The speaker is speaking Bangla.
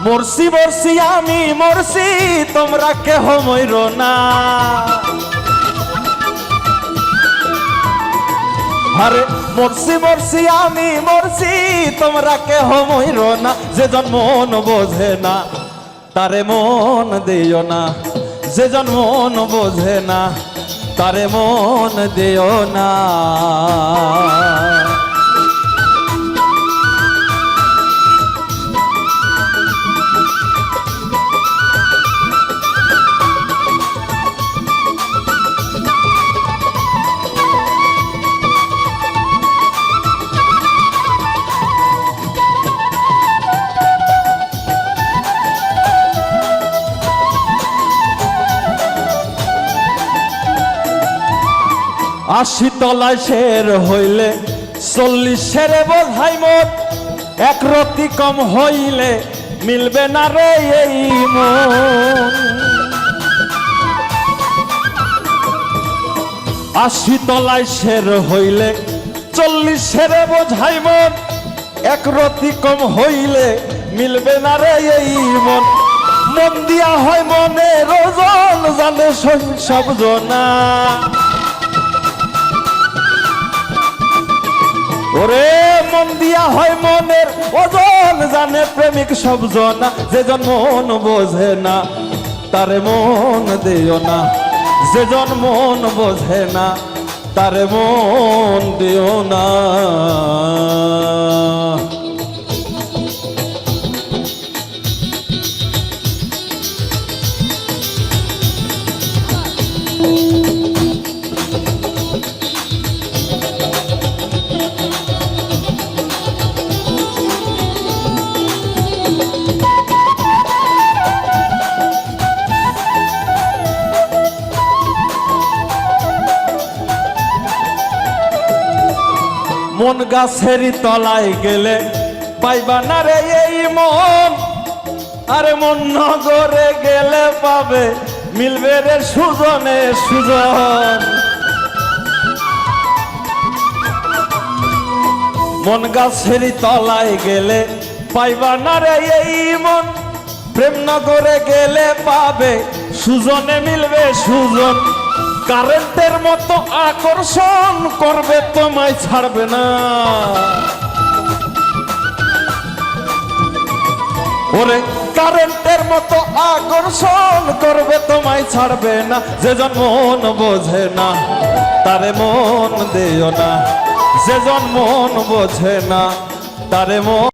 মরছি মরছি আমি মরছি, তোমরা কেহ মইর না। আরে মরছি মরছি আমি মরছি, তোমরা কেহ মইর না। যেজন মন বোঝে না তারে মন দিও না, যেজন মন বোঝে না তারে মন দিও না। আশি তলায় শের হইলে 40 শেরে বোঝাই মোট, এক রতি কম হইলে মিলবে না রে এই মন। আশি তলায় শের হইলে 40 শেরে বোঝাই মোট, এক রতি কম হইলে মিলবে না রে এই মন। মন দিয়া হয় মনের ওজন, জানে সব জনা। ওরে মন দিয়া হয় মনের ওজন, জানে প্রেমিক সব জনা। যেজন মন বোঝে না তারে মন দিও না, যেজন মন বোঝে না তারে মন দিও না। মন গাছেরই তলায় গেলে পাইবা না রে এই মন। আরে মন নগরে গেলে পাবে, মিলবে রে সুজনে সুজন। মন গাছেরই তলায় গেলে পাইবা না রে এই মন। প্রেম নগরে গেলে পাবে, সুজনে মিলবে সুজন। কারেন্টের মতো আকর্ষণ করবে, তোমায় ছাড়বে না। ওরে কারেন্টের মতো আকর্ষণ করবে, তোমায় ছাড়বে না। যেজন মন বোঝে না তারে মন দিও না, যেজন মন বোঝে না তারে মন